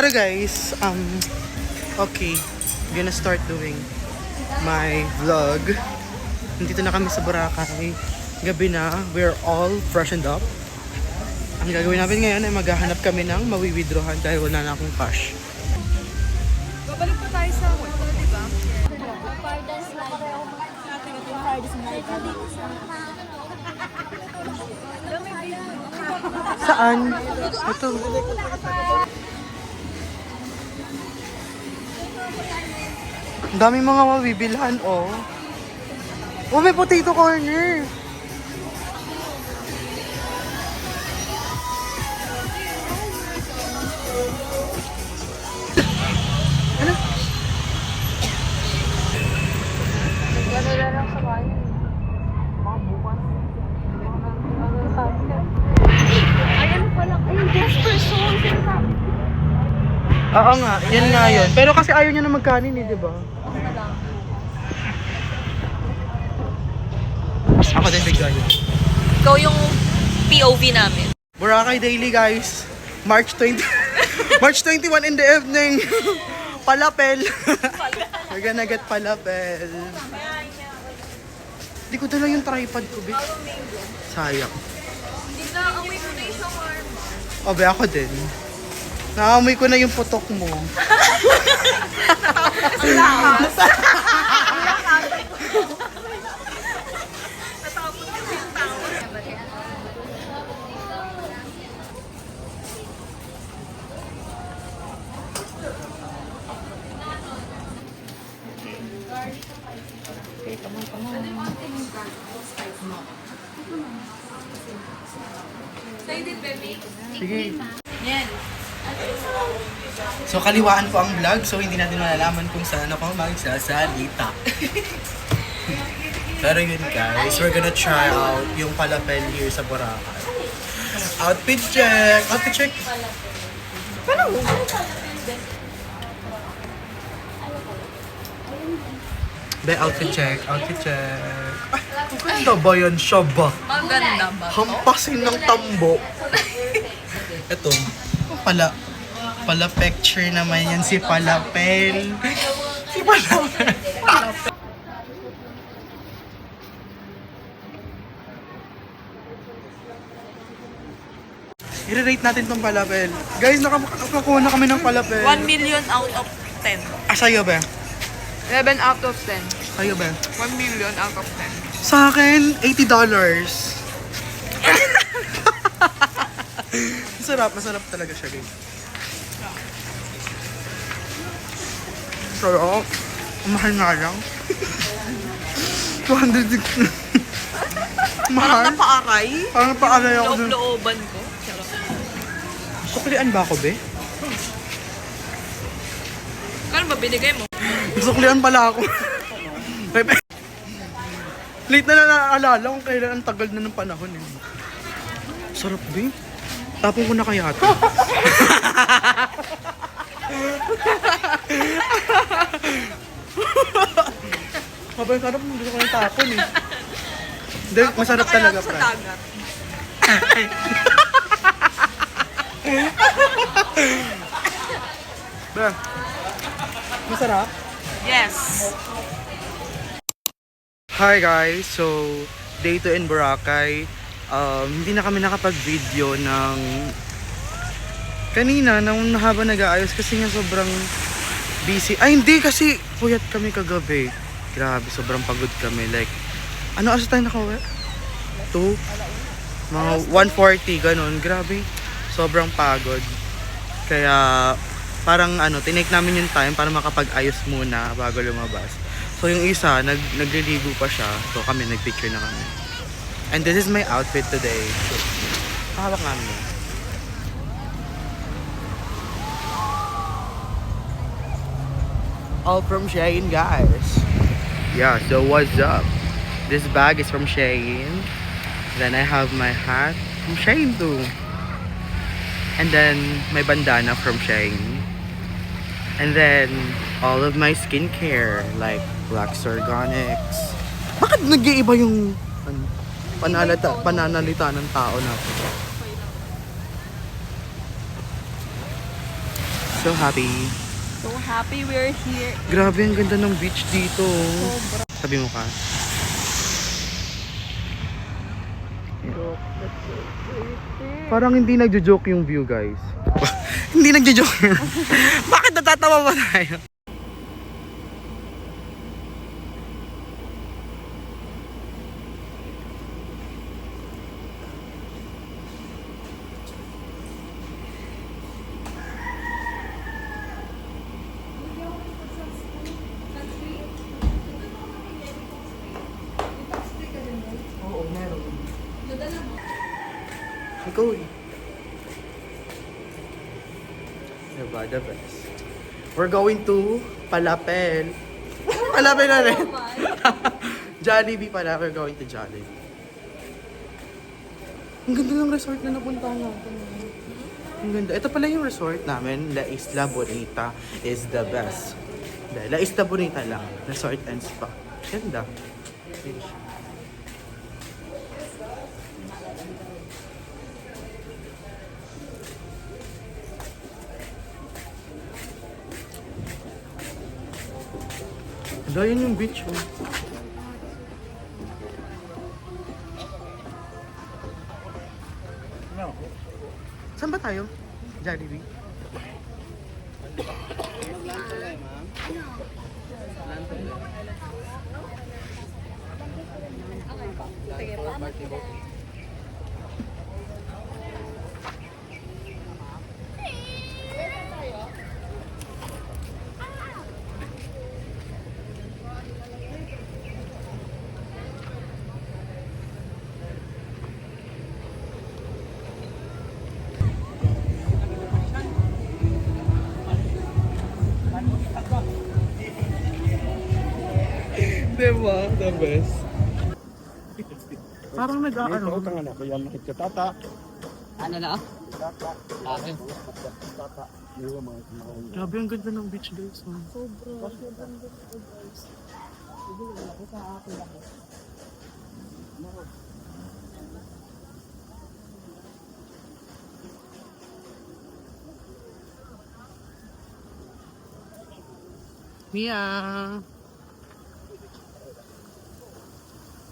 Pero guys, okay, gonna start doing my vlog. Nandito na kami sa Boracay. Gabi na, we're all freshened up. Ang gagawin namin ngayon ay maghahanap kami ng mawi-withdrawhan dahil wala na akong cash. Babalik pa tayo sa hotel, di ba? Saan? Ito. Ang daming mga mabibilhan, oh. Oh, may potato corner. Ano? Gano'n na lang sa bayan. Mga bukas. Ayan pala. Ayun, Jasper Soul. Oo nga, yan nga yun. Pero kasi ayaw niya na magkanin eh, di ba? Ako din bigla yun. Ikaw yung POV namin. Boracay Daily guys. March 20. March 21 in the evening. Palapel. We're gonna get palapel. Di ko dala yung tripod ko, bitch. Sayang. Hindi na, amoy ko na yung shawarma. Obe, ako din. Naamoy ko na yung putok mo. Kasi lakas. Natapos kasi yung tawa. Sa'yo din, baby. Sige. Yan. So, kaliwaan po ang vlog. So, hindi natin malalaman kung saan ako magsasalita. Pero yun guys, we're gonna try out yung palapel here sa Boracay. Outfit check! Outfit check! Be, outfit check. Outfit check. Ay, maganda ba yan siya ba? Maganda ba? Hampasin ng tambo. Ito. Pala picture naman yan si Palapel. Si Palapel. I-rate natin tong Palapel. Guys, nakakuha na kami ng Palapel. 1 million out of 10. Ah, sa'yo ba? 11 out of 10. Sa'yo ba? 1 million out of 10. Sa akin, $80. Masarap talaga siya, guys. Pero, mahal nga lang. 200. Mahal. Parang napaaray. Parang napaaray ako dun. Loob-looban ko. Charot. Suklian ba ako, be? Kano ba binigay mo? Suklian pala ako. Late na naaalala kung kailan ang tagal na ng panahon eh. Sarap, be. Tapon ko na kaya ito. Habang sarap, hindi ko kaya tapon eh. Hindi, masarap talaga, Sa Fran. dagat. Ba, masarap? Yes. Hi guys, so day 2 in Boracay. Hindi na kami nakapag-video ng kanina nang habang nag-aayos kasi nga sobrang busy. Ay hindi, kasi puyat kami kagabi. Grabe, sobrang pagod kami. Like, ano asa tayo nakauwi? 2? Mga 1:40, ganun. Grabe, sobrang pagod. Kaya parang tinake namin yung time para makapag-ayos muna bago lumabas. So yung isa, nagliligo pa siya. So kami, nagpicture na kami. And this is my outfit today. So, hawak namin. All from Shein, guys. Yeah, so what's up? This bag is from Shein. Then I have my hat from Shein too. And then my bandana from Shein. And then all of my skincare like Lux Organics. Bakit nag-iiba yung pananalita ng tao natin? So happy. So happy we're here. Grabe, ang ganda ng beach dito. Sobra. Sabi mo ka? Parang hindi nagjo-joke yung view, guys. Hindi nagjo-joke. Bakit natatawa ba tayo? Oo, meron. Ikaw eh. Diba, the best. We're going to Palapel. Palapel na rin. Jollibee pala. We're going to Jollibee. Ang ganda ng resort na napuntahan natin. Ang ganda. Ito pala yung resort namin. La Isla Bonita is the best. La Isla Bonita lang. Resort and spa. Ganda. Beach. Hala, yun yung beach, oh. Saan ba tayo? Jollibee? Diba? The best. Parang nag-aano. Utang anak ko yan, makit ka tata. Ano na? Tata. Akin. Tata. Yung mga kumain. Grabe, ang ganda ng beach, guys. Oh. Sobra. Mia!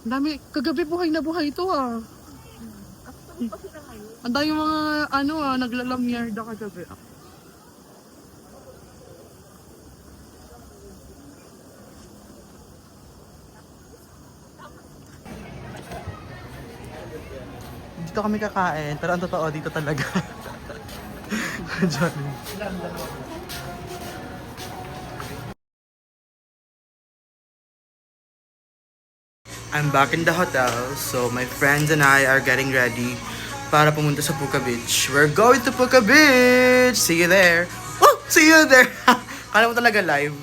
Ang dami, kagabi buhay na buhay ito ah. Ang dami mga naglalamyarda kagabi. Dito kami kakain, pero ang totoo dito talaga. Diyan. I'm back in the hotel, so my friends and I are getting ready para pumunta sa Puka Beach. We're going to Puka Beach! See you there! Woo! See you there! Kala mo talaga live.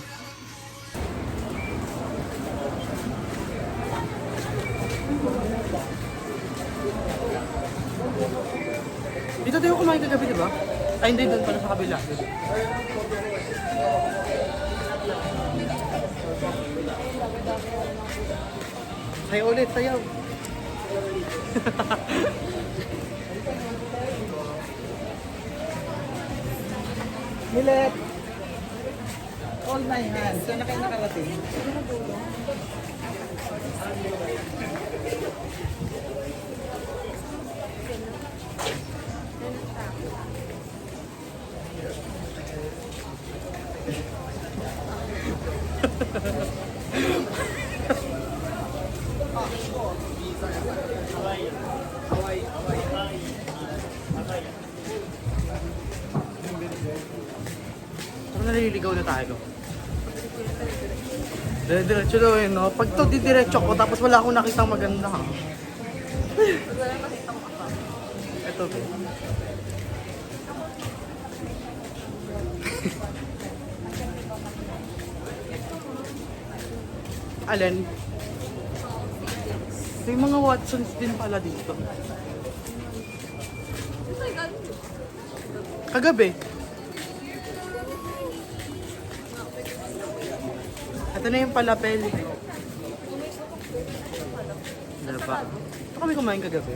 Dito tayo kumain kagabi, di ba? Ay, hindi, doon pala sa kabila. Sayaw ulit, sayaw. Milet! All my hands. Saan na kayo nakarating? Parang naliligaw na tayo. Diretso daw yun, no? Pag to didiretso ko, tapos wala akong nakitang maganda, ha? Ito, ba? Alin? May mga Watsons din pala dito. Kagabi. Ito na yung palapel. Diba? Ito kami kumain kagabi.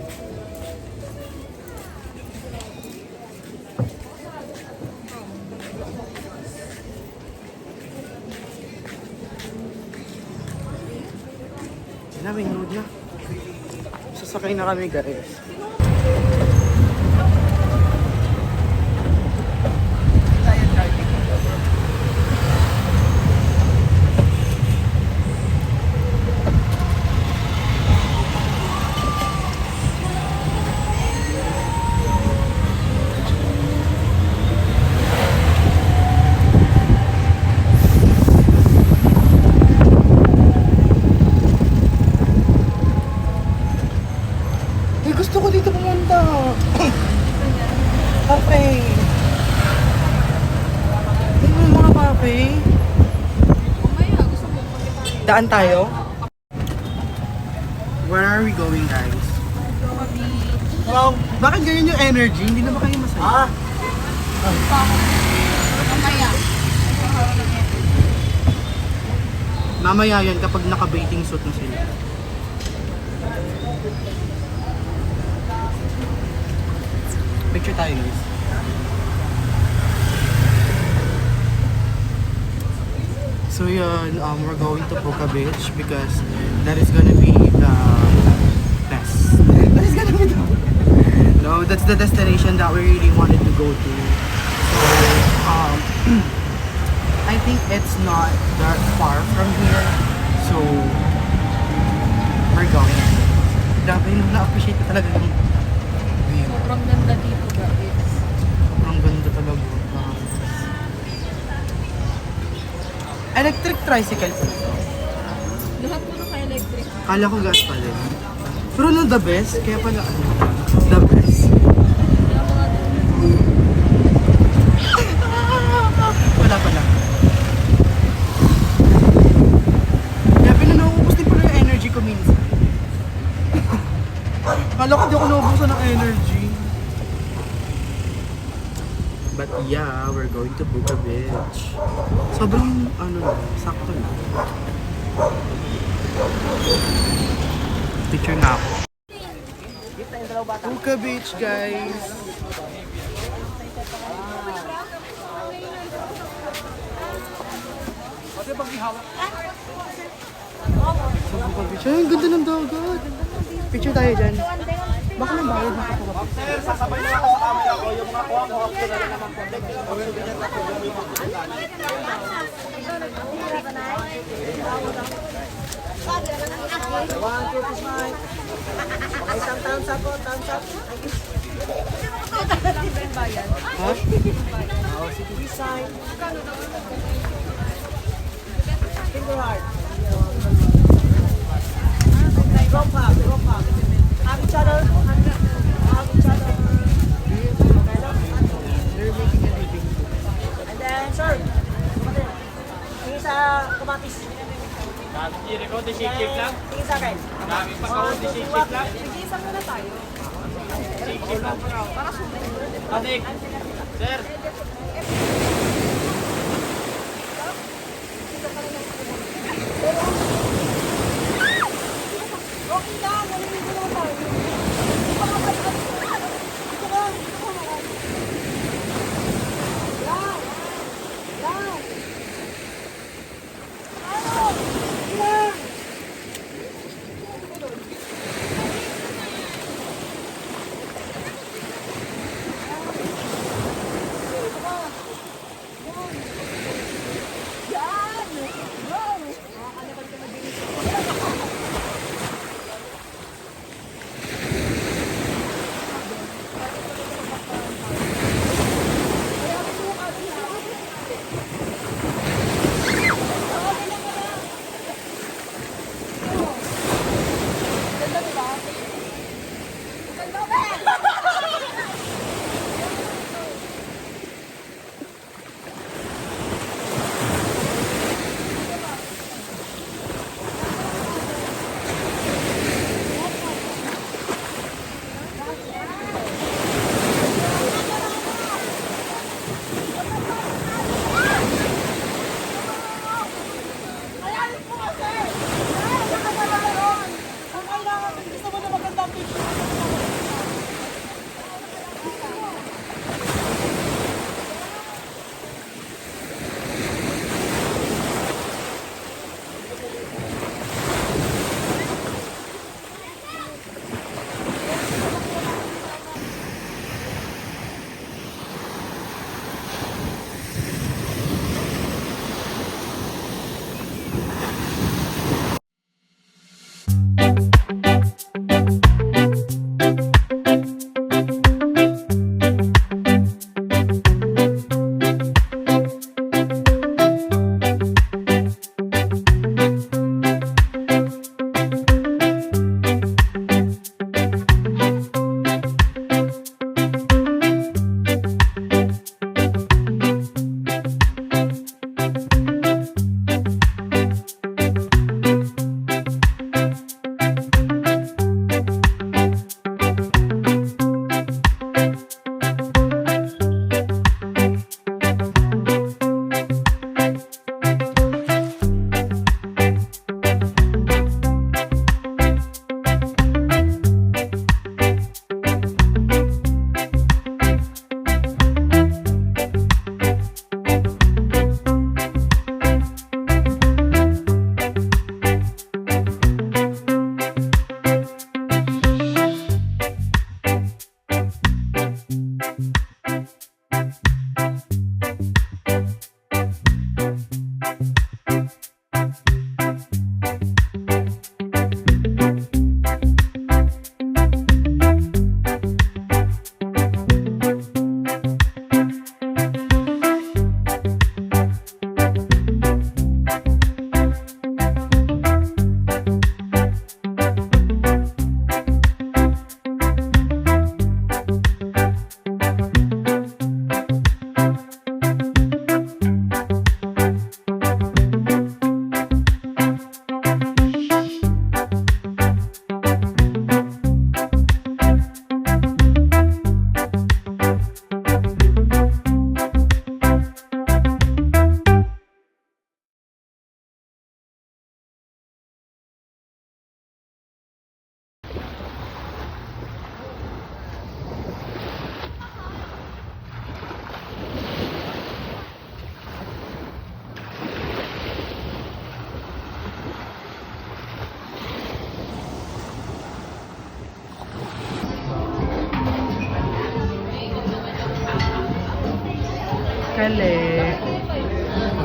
na, may load na. Sasakay na kami guys. Eh, gusto ko dito pumunta. Cafe. Ano yung mga cafe? Mamaya, gusto mo pagkita. Daan tayo? Where are we going, guys? Wow, bakit ganyan yung energy? Hindi na ba kayo masaya? Mamaya. Mamaya yan kapag naka-bathing suit na sila. Picture tayo, guys. So yun, we're going to Puka Beach because that is gonna be the best. That is gonna be the no, that's the destination that we really wanted to go to. So, I think it's not that far from here. So, we're going. Grabe, na-appreciate ko talaga yung view. Sobrang ganda dito, guys. Ang ganda talaga. Electric tricycle po. Lahat po naka-electric. Kala ko gas pa din. Pero no, the best. Kaya pala ano, the best. Kaya mga Wala pala. Kaya pinanauubos din pala yung energy ko minsan. Kala ko di ako nauubusan ng energy. But yeah, we're going to Puka Beach. Sobrang ano lang, sakto lang. Picture nga ako. Puka Beach, guys. Sa Puka Beach. Ay, ang ganda ng dagat. Picture tayo dyan. Baka nang bayad na ako. Isang thumbs up po, thumbs up. Ha? Please sign. Finger heart. Drop hug, drop hug. Hug each other. Hug each other. Okay lang? They're making a living. And then, sir. Tingin sa kamatis. Hindi ko, di shake lang. Tingin sa akin. Dami pa ko, di shake lang. Nag-iisa muna tayo. Shake lang. Para sumunod. Adik, sir. Okay lang, naliligo naman tayo. Dito ka, dito ka. Lang. Lang. Ano? Lang. Dito ka.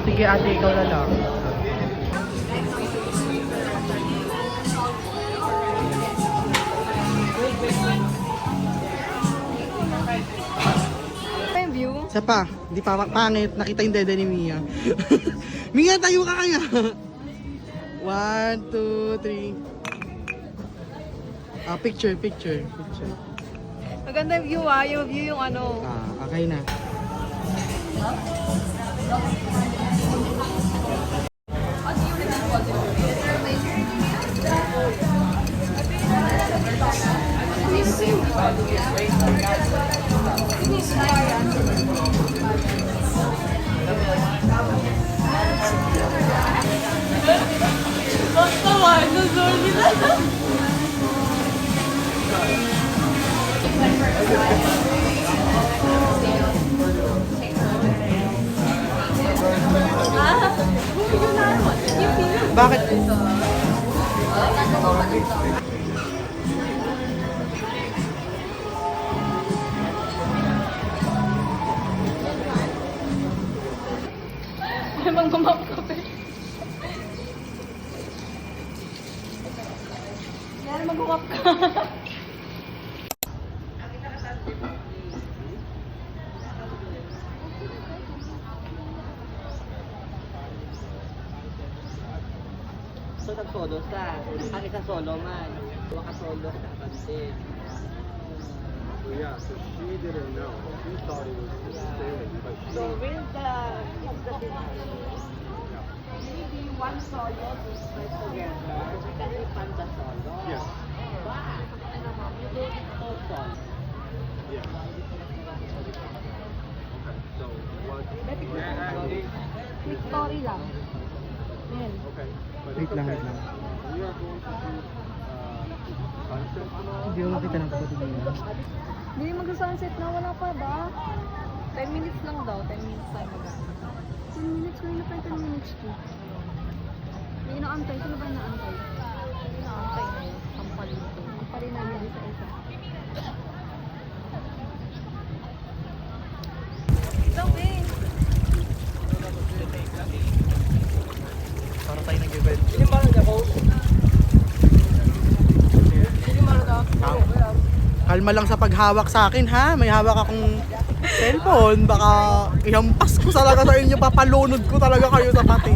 Sige ate, ikaw na lang. Ano yung view? Isa pa, hindi pa pangit. Nakita yung dede ni Mia. Mia, tayo ka kaya. 1, 2, 3. Picture. Maganda yung view yung view yung ano. Okay na. Bakit? Namang gumap ka pa. Yan, mag-gumap ka. So, nag-solo ka. Ang isang solo man. Dua ka solo sa pansin. Yeah, so she didn't know. She thought it was the sailing, but she So, with the scenario, maybe one solo is right together. We can refund the solo. yes, But, you do two solo. yeah. Okay, so what? Quick story lang. Yan. Okay, but Wait it's lang, okay. wait lang. We are going to do sunset and all. Hindi mo makita ng kapatid niya. Hindi mag-sunset na, wala pa ba? 10 minutes lang daw, 10 minutes tayo mag 10 minutes, ngayon na tayo 10 minutes ko. May inaantay, sino ba inaantay? Inaantay na yun, ang palito. Ang pali namin isa-isa. It's okay. Para tayo nag-event. Hindi ba na post? Hindi ba na Kalma lang sa paghawak sa akin ha. May hawak akong cellphone. Baka ihampas ko talaga sa inyo. Papalunod ko talaga kayo sa pati.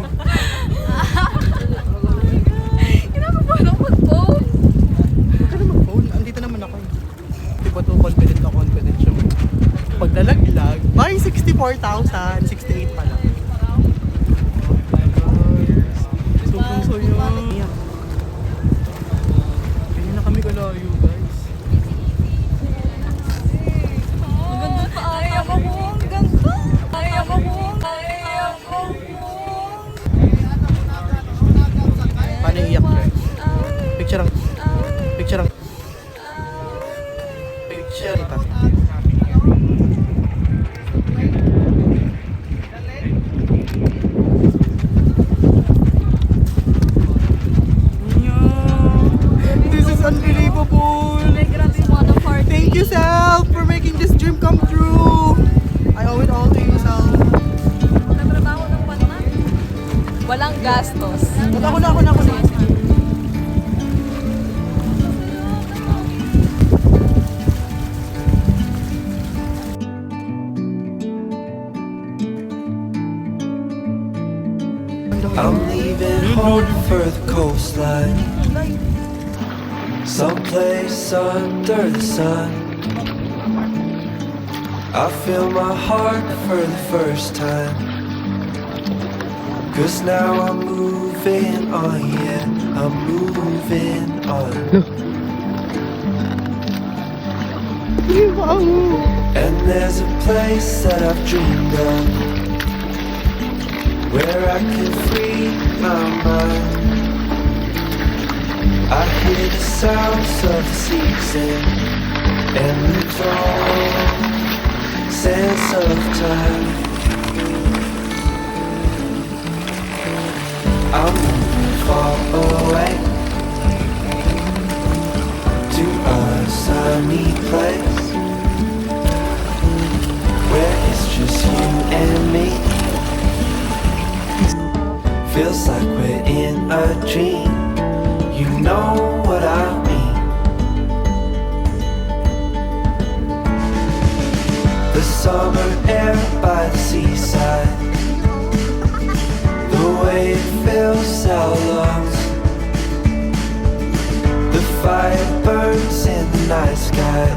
Kailangan pa lang mag-post. Huwag ka na mag-phone. Andito naman ako. Di ba to confident siya. Pag nalaglag, may 64,000. 68 pa lang. So yun. Ganyan na kami kalayo guys. Ang ganda pa. Ayaw ko po. Ang ganda. Ayaw ko po. Ayaw ko po. Paano iiyak guys? Picture ang... Picture ang... Picture ito. This is unbelievable! Thank you, Sal, for making this dream come true! I owe it all to you, Sal. Nagtrabaho ng panman. Walang gastos. Ako na. I'm leaving home for the coastline, someplace under the sun. I feel my heart for the first time, 'cause now I'm moving on, yeah, I'm moving on. And there's a place that I've dreamed of, where I can free my mind. I hear the sounds of the season and the dull sense of time. I'm moving far away to a sunny place where it's just you and me. Feels like we're in a dream. You know what I mean. The summer air by the seaside, the way it fills our lungs, the fire burns in the night sky.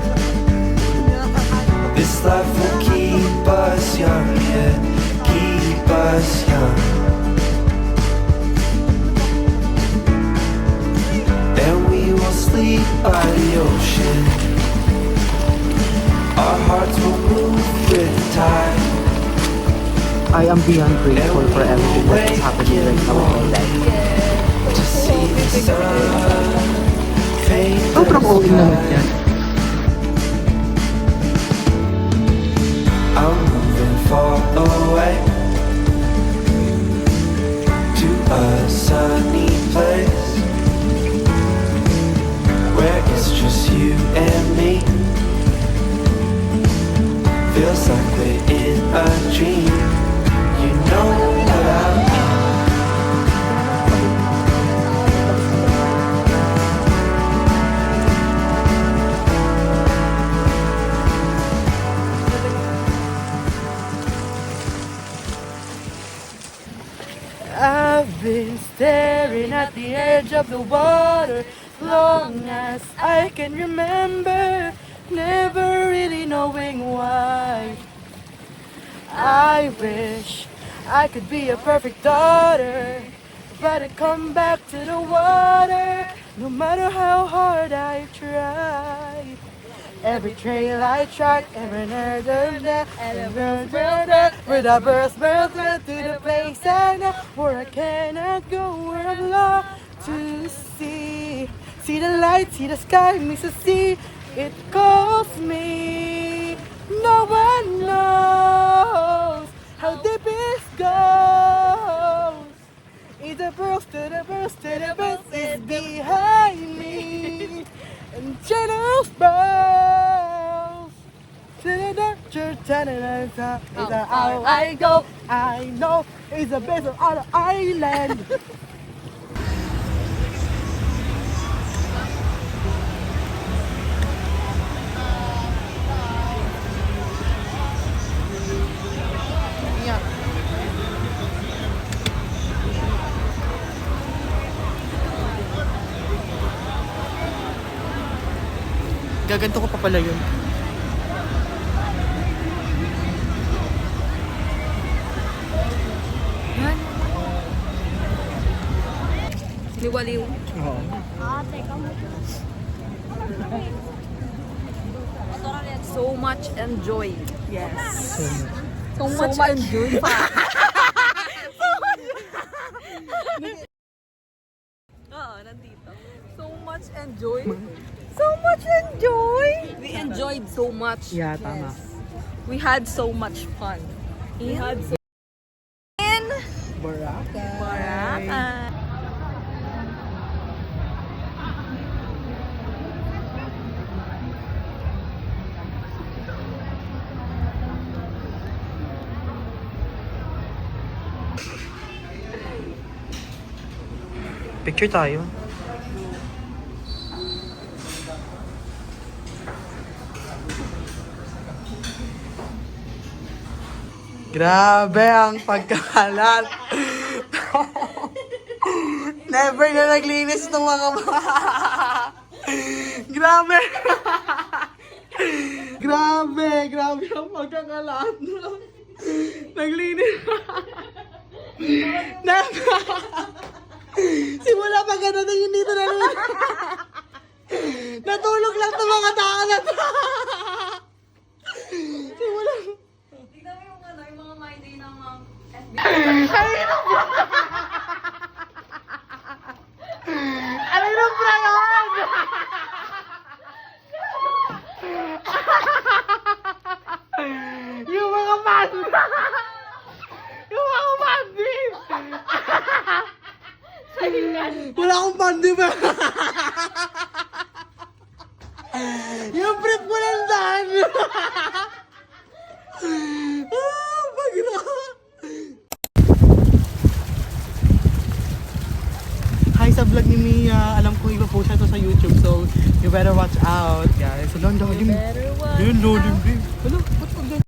This life will keep us young, yeah, keep us young. And we will sleep by the ocean. Our hearts will move with the tide. I am beyond grateful for everything that is happening right now in my life. To see the sun fade to Sobrang OA naman yan. I'm moving far away to a sunny place where it's just you and me. Feels like we're in a dream. You know what I mean. I've been staring at the edge of the water long as I can remember, never really knowing why. I wish I could be a perfect daughter, but I come back to the water no matter how hard I try. Every trail I track, every nerd with a burst to the place I know where I cannot go, where I'm lost to see. See the light, see the sky, miss the sea. It calls me. No one knows how deep it goes. It's a burst to the burst to the burst is behind me. And generous bells to the doctor, is how I go. I know it's the best of all the island. Gaganto ko pa pala yun. Liwaliw. Oo. So much enjoy. Yes. So much enjoy. Oo, nandito. So much enjoy. So much enjoy. We enjoyed so much. Yeah, tama. We had so much fun. We had so in Boracay. Boracay. Picture tayo. Grabe ang pagkakalat. Never na naglinis ng mga Grabe. Grabe ang pagkakalat. Naglinis. Simula pa ganun na yun dito na natulog lang itong mga tao na to. Simula. Tignan mo yung yung mga my day ng FB. Ano yung prayon? Yung mga panda. Yung mga pandi. Wala akong pandi ba? Yung brief ko lang daan. Ah, pagla. vlog ni Mia. Alam ko ipo-post siya to sa YouTube. So, you better watch out, guys. Hello, ang lalim. Better watch Hello, out. babe.